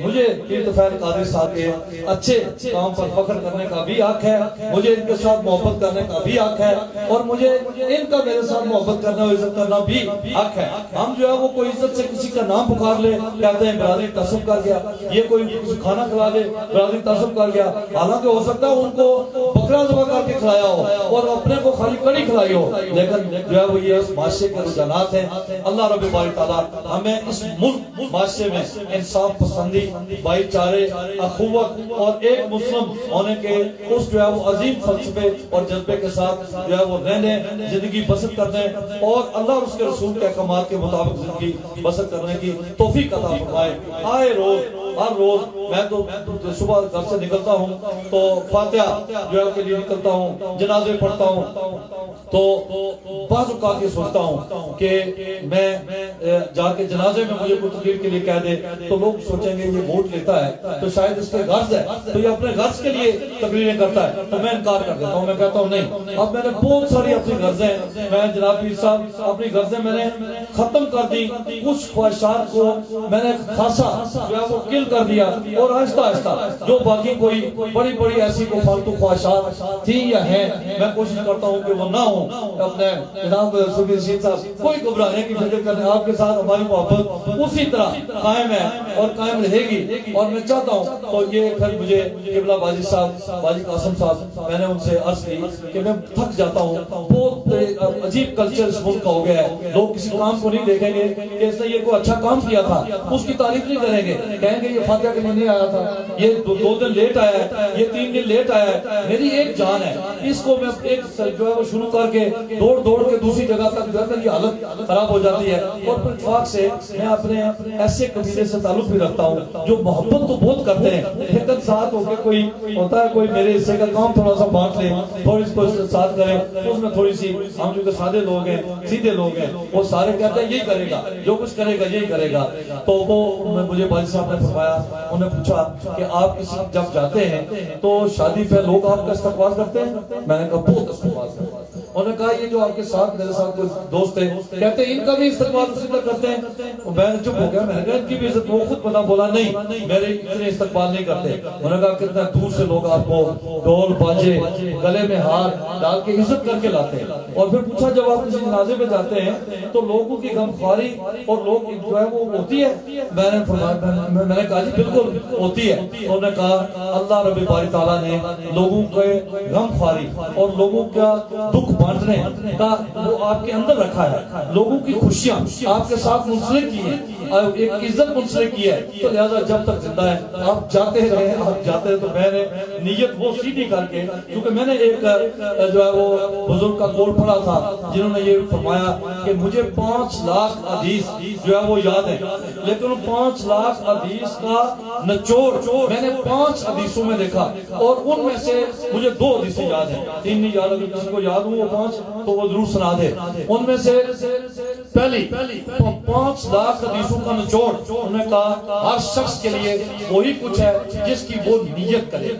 مجھے پیر طفیل قادری صاحب کے اچھے کام پر فخر کرنے کا بھی حق ہے، مجھے ان کے ساتھ محبت کرنے کا بھی حق ہے، اور مجھے ان کا میرے ساتھ محبت کرنا اور عزت کرنا بھی حق ہے۔ ہم جو ہے وہ کوئی عزت سے کسی کا نام پکار لے، کہتے ہیں برادری تعصب کر گیا، یہ کوئی کھانا کھلا دے برادری تعصب کر گیا، حالانکہ ہو سکتا ہے ان کو بکرا ذبح کر کے کھلایا ہو اور اپنے کو خالی کڑی کھلائی ہو، لیکن جو ہے وہ یہ معاشرے کے رجحانات ہیں۔ اللہ رب باری تعالیٰ ہمیں اس ملک معاشرے میں انصاف پسندی، بھائی چارے، اخوت اور ایک مسلم ہونے کے اس جو ہے وہ عظیم فلسفے اور جذبے کے ساتھ جو ہے وہ رہنے، زندگی بسر کرنے اور اللہ اور اس کے رسول کے احکامات کے مطابق زندگی بسر کرنے کی توفیق عطا فرمائے۔ آئے روز ہر روز میں تو صبح گھر سے نکلتا ہوں تو فاتحہ جو ہے کے لیے نکلتا ہوں، جنازے پڑھتا ہوں، تو بعض اوقات یہ سوچتا ہوں کہ میں جا کے جنازے میں مجھے کوئی تقریر کے لیے کہہ دے تو لوگ سوچیں گے یہ ووٹ لیتا ہے تو شاید اس کے غرض ہے، تو یہ اپنے غرض کے لیے تقریریں کرتا ہے، تو میں انکار کر دیتا ہوں۔ میں کہتا ہوں نہیں، اب میں نے بہت ساری اپنی غرضیں، میں جناب پیر صاحب اپنی غرضیں میں نے ختم کر دی، کچھ خواہشات کو میں نے خاصا جو ہے وہ کل کر دیا، اور آہستہ آہستہ جو باقی کوئی بڑی بڑی ایسی کو فالتو خواہشات تھی یا ہیں، میں کوشش کرتا ہوں کہ وہ نہ ہوں۔ اپنے جناب سبیر رشید صاحب کوئی گھبرانے کی فکر کرنے، آپ کے ساتھ ہماری محبت اسی طرح قائم ہے اور قائم رہے گی، اور میں چاہتا ہوں تو یہ پھر مجھے قبلہ باجی صاحب، باجی قاسم صاحب، میں نے ان سے عرض کی کہ میں تھک جاتا ہوں، بہت عجیب کلچر اس ملک کا ہو گیا ہے، لوگ کسی کام کو نہیں دیکھیں گے کہ اس نے یہ کوئی اچھا کام کیا تھا اس کی تعریف نہیں کریں گے، کہیں گے یہ فاتحہ کے لیے نہیں آیا تھا، یہ 2 دن لیٹ آیا ہے، یہ 3 دن لیٹ آیا ہے۔ میری ایک جان ہے، اس کو میں ایک جو ہے وہ شروع کر کے دوڑ کے دوسری جگہ تک جو ہے یہ حالت خراب ہو جاتی ہے، اور پھر اتفاق سے میں اپنے ایسے قبیلے سے تعلق بھی رکھتا ہوں جو محبت تو بہت کرتے ہیں، لیکن ساتھ ہو کے کوئی ہوتا ہے کوئی میرے حصے کا کام تھوڑا سا بانٹ لے، تھوڑی اس کو ساتھ کرے، اس میں تھوڑی سی، ہم جو کہ سادے لوگ ہیں، سیدھے لوگ ہیں، وہ سارے کہتے ہیں یہی کرے گا، جو کچھ کرے گا یہی کرے گا۔ تو وہ مجھے باجی صاحب نے فرمایا، انہوں نے پوچھا کہ آپ کسی جب جاتے ہیں تو شادی پہ لوگ آپ کا استقبال کرتے ہیں؟ میں نے کہا بہت استقبال کرتے ہیں۔ انہوں نے کہا یہ جو آپ کے ساتھ میرے ساتھ کوئی دوست ہیں کہتے ہیں ان کا بھی استقبال اسی طرح کرتے ہیں؟ میں نے چپ ہو گیا، میں نے کہا ان کی بھی عزت، وہ خود بنا بولا نہیں میرے اتنے استقبال نہیں کرتے۔ انہوں نے کہا کتنا دور سے لوگ آپ کو ڈھول باجے گلے میں ہار ڈال کے عزت کر کے لاتے ہیں، اور پھر پوچھا جب آپ کسی جنازے پہ جاتے ہیں تو لوگوں کی غمخواری اور لوگ جو ہے وہ ہوتی ہے؟ میں نے کہا جی بالکل ہوتی ہے۔ انہوں نے کہا اللہ رب باری تعالیٰ نے لوگوں کے غمخواری اور لوگوں کا دکھ بانٹنے کا وہ آپ کے اندر رکھا ہے، لوگوں کی خوشیاں آپ کے ساتھ منسلک کی ہیں، ایک عزت منسلک کی ہے، تو لہذا جب تک زندہ ہے آپ جاتے رہے، آپ جاتے رہے۔ تو میں نے نیت وہ سیدھی کر کے، کیونکہ میں نے ایک جو ہے وہ بزرگ کا قول پڑھا تھا جنہوں نے یہ فرمایا کہ مجھے 5 لاکھ حدیث جو ہے وہ یاد ہے، لیکن 5 لاکھ حدیث کا نچوڑ میں نے 5 حدیثوں میں دیکھا، اور ان میں سے مجھے 2 حدیثیں یاد ہیں، 3 نہیں یاد، اگر کسی کو یاد ہوں وہ 5 تو وہ ضرور سنا دے۔ ان میں سے پہلی 5 لاکھ حدیثوں کا نچوڑ، انہوں نے کہا ہر شخص کے لیے وہی کچھ ہے جس کی وہ نیت کرے۔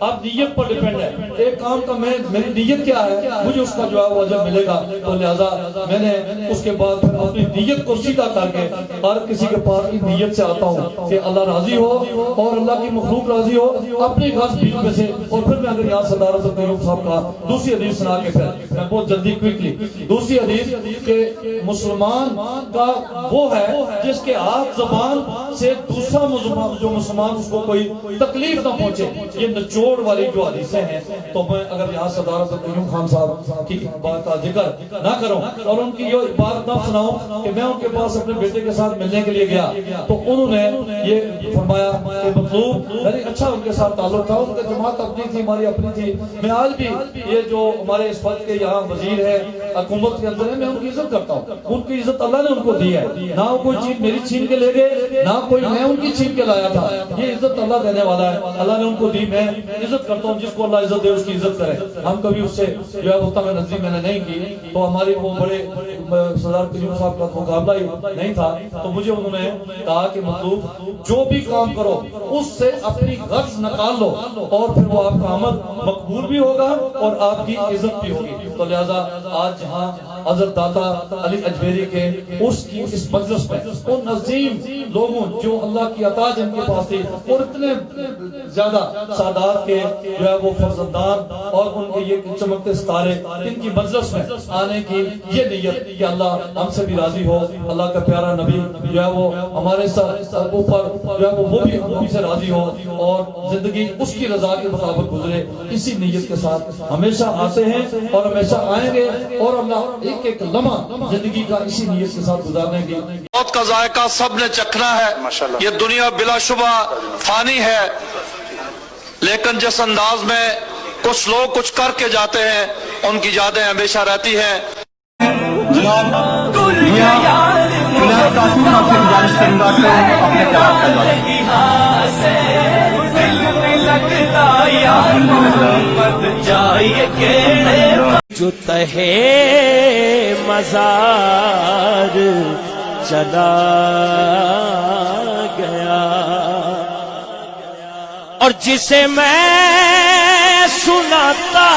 اب نیت پر ڈیپینڈ ہے، ایک کام کا میری نیت کیا ہے، مجھے اس کا جو ہے وہ اجر ملے گا، تو لہذا میں نے اس کے بعد پھر اپنی نیت کو سیدھا کر کے ہر کسی کے پاس کی نیت سے آتا ہوں کہ اللہ راضی ہو اور اللہ کی مخلوق راضی ہو، اپنی غرض بیچ میں سے، اور پھر میں اگر یہاں سردار حضرت ایوب صاحب کا دوسری حدیث سنا کے پھر میں بہت جلدی کوئکلی دوسری حدیث کہ مسلمان کا وہ ہے جس کے ہاتھ زبان سے دوسرا جو مسلمان اس کو کوئی تکلیف نہ پہنچے، یہ نچوڑ والی جو حدیثیں ہیں۔ تو میں اگر یہاں سردار حضرت ایوب خان صاحب کی بات کا ذکر نہ کروں اور ان کی یہ بات نہ سناؤں کہ میں ان کے پاس اپنے بیٹے کے ساتھ ملنے کے لیے گیا تو انہوں نے یہ فرمایا کہ مطلوب یعنی اچھا ان کے ساتھ تعلق تھا، ان کی جماعت اپنی تھی ہماری اپنی تھی، میں آج بھی یہ جو ہمارے اس وقت کے یہاں وزیر ہے حکومت کے اندر ہے میں ان کی عزت کرتا ہوں، ان کی عزت اللہ نے ان کو دی ہے، نہ کوئی چیز میری چھین کے لے گئے نہ کوئی میں ان کی چھین کے لایا تھا، یہ عزت اللہ دینے والا ہے، اللہ نے ان کو دی، میں عزت کرتا ہوں، جس کو اللہ عزت دے اس کی عزت کرے۔ ہم کبھی اس سے جو ہے وہ نظری میں نے نہیں کی، تو ہماری وہ بڑے سردار قیوم صاحب کا مقابلہ ہی نہیں تھا، تو مجھے انہوں نے کہا کہ مطلوب جو بھی کام کرو اس سے اپنی غرض نکال لو اور پھر وہ آپ کا عمل مقبول بھی ہوگا اور آپ کی عزت بھی ہوگی۔ تو لہذا آج جہاں حضرت داتا علی اجمیری کے اس کی اس مجلس میں ان عظیم لوگوں جو اللہ کی عطا جن کے پاس تھی اور اتنے زیادہ سادات کے جو ہے وہ فرزندان اور ان کے یہ چمکتے ستارے ان کی مجلس میں آنے کی یہ نیت کہ اللہ ہم سے بھی راضی ہو، اللہ کا پیارا نبی جو ہے وہ ہمارے ساتھ اوپر جو ہے وہ بھی ہم سے راضی ہو اور زندگی اس کی رضا کے مطابق گزرے، اسی نیت کے ساتھ ہمیشہ آتے ہیں اور ہمیشہ آئیں گے اور اللہ ایک ایک لمحہ زندگی کا اسی نیت کے ساتھ گزارنے کی۔ موت کا ذائقہ سب نے چکھنا ہے، یہ دنیا بلا شبہ فانی ہے، لیکن جس انداز میں کچھ لوگ کچھ کر کے جاتے ہیں ان کی یادیں ہمیشہ رہتی ہیں۔ جو تہے مزار چلا گیا اور جسے میں سناتا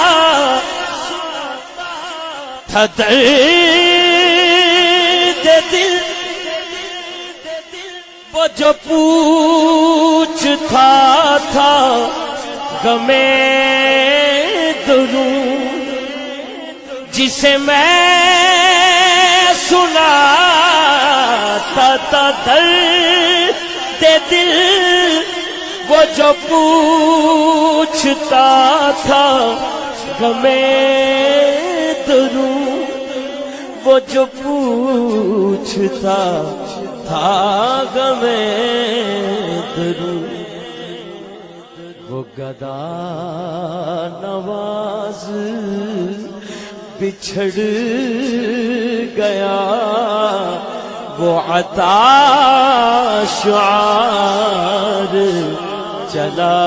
تھا درد دل، وہ جو پوچھتا تھا غمِ درود، جسے میں سناتا تھا درد دل، وہ جو پوچھتا تھا غمِ درود، وہ جو پوچھتا تھا غمِ درود، وہ گدا نواز بچھڑ گیا، وہ عطا شعار چلا